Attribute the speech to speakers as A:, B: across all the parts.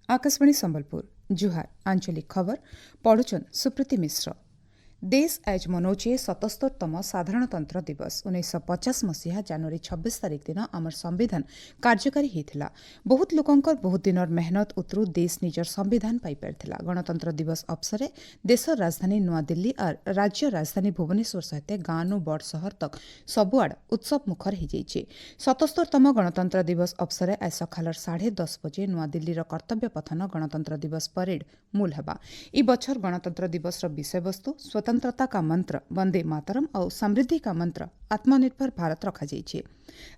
A: आकाशवाणी संबलपुर जुहार आंचलिक खबर पढ़ुचन सुप्रीति मिश्र। देश आज मनाउछे 77तम साधारणतन्त्र दिवस। 1950 मसीहा जनवरी 26 तारिख दिन आमर संविधान कार्यकारी होता। बहुत लोकंकर बहुत दिनर मेहनत उतरू देश निजर संविधान पाई पारिथिला। गणतंत्र दिवस अवसर देशर राजधानी नूआदिल्ली और राज्य राजधानी भुवनेश्वर सहित गाँव बड़ सहर तक सबुआड़ उत्सव मुखर हो जाइए। 77तम गणतंत्र दिवस अवसर आज सखालर 10:30 बजे नूआदिल्लीर कर्तव्य पथन गणतंत्र दिवस परेड मूल हेबा। ई बछर गणतंत्र दिवस विषय वस्तु स्वतंत्रता का मंत्र वंदे मातरम और समृद्धि का मंत्र आत्मनिर्भर भारत रखा जाइए।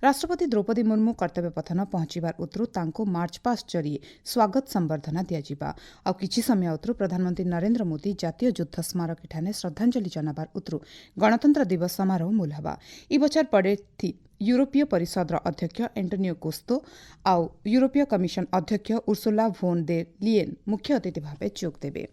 A: राष्ट्रपति द्रौपदी मुर्मू कर्तव्य पथन पहुंचबार उतरू तांको मार्च पास्ट जरिए स्वागत संबर्धना दियाजिबा। और किछि समय उतरू प्रधानमंत्री नरेंद्र मोदी जातीय युद्ध स्मारक ठाने श्रद्धांजलि जनाबार उतरू गणतंत्र दिवस समारोह मूल हेबा। ई बछर परेड थी यूरोपीय परिषदर अध्यक्ष एंटोनियो कोस्तो और यूरोपीय कमिशन अध्यक्ष उर्सुला वोन देर लियेन मुख्य अतिथि भाव जोग देवे।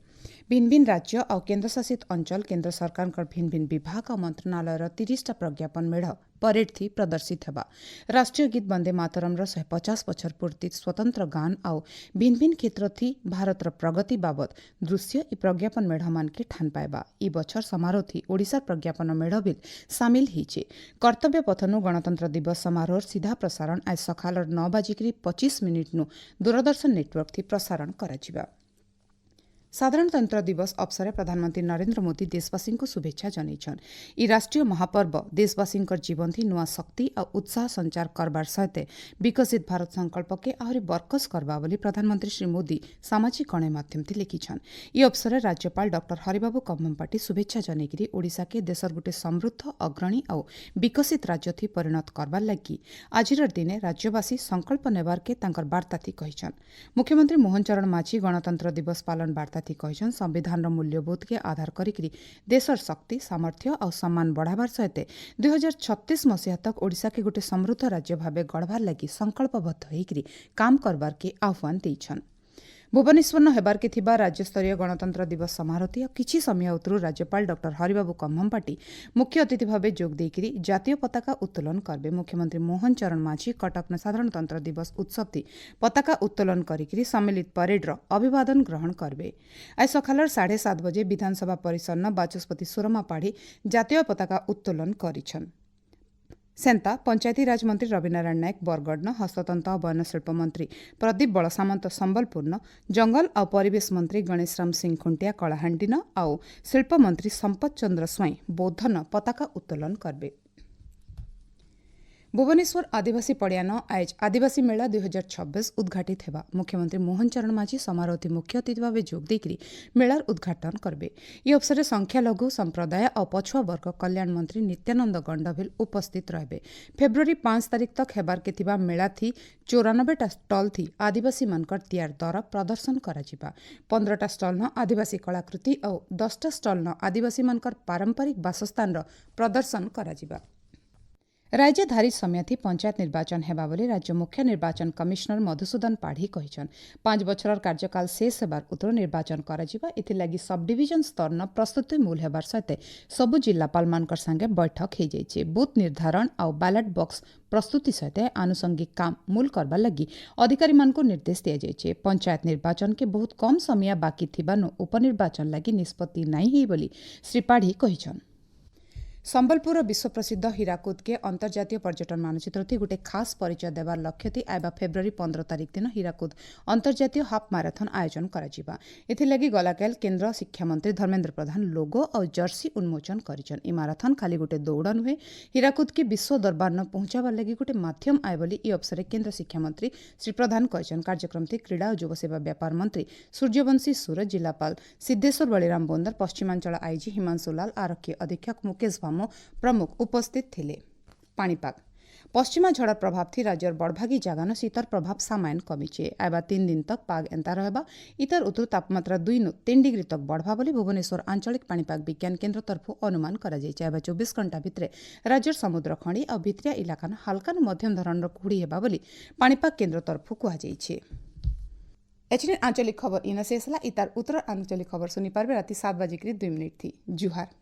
A: भिन्न भिन्न राज्य और केन्द्रशासित अंचल केन्द्र सरकार भिन्न भिन्न विभाग और मंत्रणालय 30टा प्रज्ञापन मेढ़ परेड थी प्रदर्शित हेबा। राष्ट्रीय गीत वंदे मातरम 150 बछर पूर्ति स्वतंत्र गान और भिन्न भिन्न क्षेत्र थी भारत प्रगति बाबत दृश्य ई प्रज्ञापन मेढ़ मान के ठान पाएबा। ई बछर समारोह थी ओडिशा प्रज्ञापन मेढ़ भी सामिल होइछे। कर्तव्य पथनु गणतंत्र दिवस समारोह सीधा प्रसारण आज सखालर 9:25 नु दूरदर्शन नेटवर्क थी प्रसारण कराजिबा। साधारणतन्त्र दिवस अवसर प्रधानमंत्री नरेंद्र मोदी देशवासी को शुभेच्छा जनइछन। ई राष्ट्रीय महापर्व देशवासी जीवन थी नुआ शक्ति और उत्साह संचार करबार सहित विकसित भारत संकल्प के आहरी बरकस करबा बोली प्रधानमंत्री श्री मोदी सामाजिक गणमाध्यम थी लिखिछन। ई अवसर राज्यपाल डॉक्टर हरिबाबू कम्मपाटी शुभेच्छा जनइकरी ओडिशा के देशर गोटे समृद्ध अग्रणी और विकसित राज्य थी परिणत करबार लगी आजिर दिने राज्यवासी संकल्प नेबार के तांकर वार्ता थी कहिछन। मुख्यमंत्री मोहन चरण माझी गणतंत्र दिवस पालन वार्ता थी कहिछन। संविधान मूल्यबोध के आधार करिकरी देशर शक्ति सामर्थ्य और सम्मान बढ़ावार सहित 2036 मसीहा तक ओडिशा के गोटे समृद्ध राज्य भावे गढ़वार लगी संकल्पबद्ध होइकरी काम करबार के आह्वान देइछन। भुवनेश्वर हेबार के थिबा राज्यस्तरीय गणतंत्र दिवस समारोह और किछि समय उतरू राज्यपाल डॉक्टर हरिबाबू कम्मपाटी मुख्य अतिथि भाव जोग देइकरी जातीय पताका उत्तोलन करबे। मुख्यमंत्री मोहन चरण माझी कटक साधारणतंत्र दिवस उत्सव थी पताका उत्तोलन करिकरी सम्मिलित परेडर अभिवादन ग्रहण करबे। आज सखालर 7:30 बजे विधानसभा परिसर बाचस्पति सुरमा पाढ़ी जातीय पताका उत्तोलन करिछन। सेन्ता पंचायती राज मंत्री रविनारायण नायक बरगढ़ हस्ततंत्र और वयनशिल्प मंत्री प्रदीप बलसामंत संबलपुर जंगल और परिवेश मंत्री गणेश राम सिंह खुंटिया कलाहांडी और शिल्प मंत्री संपत चंद्र स्वाई बौद्धन पताका उत्तोलन करबे। भुवनेश्वर आदिवासी पड़ियान आज आदिवासी मेला 2026 उद्घाटित हेबा। मुख्यमंत्री मोहन चरण माझी समारोह मुख्य अतिथि भाव जोग देकरी मेलार उद्घाटन करबे। ई अवसर संख्यालघु संप्रदाय और पछुआ वर्ग कल्याण मंत्री नित्यानंद गंडभिल उपस्थित रहबे। फेब्रुआरी 5 तारिख तक हेबार के थिबा मेला थी 94टा स्टल थी आदिवासी मानकर तैयार द्वारा प्रदर्शन कराजिबा। 15टा स्टल न आदिवासी कलाकृति और 10टा स्टल न आदिवासी मानकर पारंपरिक बासस्थान प्रदर्शन कराजिबा। राज्य धारी समिति पंचायत निर्वाचन हेबा बोली राज्य मुख्य निर्वाचन कमिशनर मधुसूदन पाढ़ी कहिछन। 5 बछर कार्यकाल शेष हेबार उतर निर्वाचन कराजिबा। एथिलागि सब डिविजन स्तर न प्रस्तुति मूल हेबार सहित सबु जिल्लापाल मानकर संगे बैठक हो जाइए। बूथ निर्धारण और बैलेट बॉक्स प्रस्तुति सहित आनुषंगिक काम मूल करबा लगी अधिकारी मान को निर्देश दिया जाइए। पंचायत निर्वाचन के बहुत कम समय बाकी थिबानु उपनिर्वाचन लगी निष्पत्ति नहीं ही बोली श्री पाढ़ी कहिछन। संबलपुर विश्व प्रसिद्ध हीराकुद के अंतर्जातीय पर्यटन मानचित्र थी गोटे खास परिचय देवार लक्ष्य थी आइबा फेब्रुआरी 15 तारिख दिन हीराकुद अंतर्जातीय हाफ मैराथन आयोजन कराजिबा। एथिलागि गलाकाल केन्द्र शिक्षा मंत्री धर्मेन्द्र प्रधान लोगो और जर्सी उन्मोचन करिछन। ई मैराथन खाली गोटे दौड़ नुहे हीराकुद के विश्व दरबार न पहुंचाबार लगी गोटे माध्यम आए बोली ई अवसर केन्द्र शिक्षा मंत्री श्री प्रधान कहिछन। कार्यक्रम थी क्रीड़ा और युव सेवा व्यापार मंत्री सूर्यवंशी सूरज जिलापाल सिद्धेश्वर बलिराम बोंदर पश्चिमांचल आईजी हिमांशु लाल आरक्षी अधीक्षक मुकेश प्रमुख उपस्थित थिले। पाणीपाग पश्चिमा झड़ प्रभाव थी राज्यर बड़भागी जगान शीतर प्रभाव सामायन कमिचे। आइबा 3 दिन तक पाग एंता रहबा। इतर उतरू तापमात्रा 2 नु 3 डिग्री तक बढ़वा बोली भुवनेश्वर आंचलिक पाणीपाग विज्ञान केन्द्र तरफु अनुमान करा जायछि। आइबा 24 घंटा भितरे राज्यर समुद्र खंडी और भितरिया इलाका हल्का नु मध्यम धरणर कुहुड़ी हेबा बोली पाणीपाग केन्द्र तरफु कुहा जायछि। एचएन आंचलिक खबर इना शेष होला। इतार उत्तर आंचलिक खबर सुनी पारबे राति 7:02 थी। जुहार।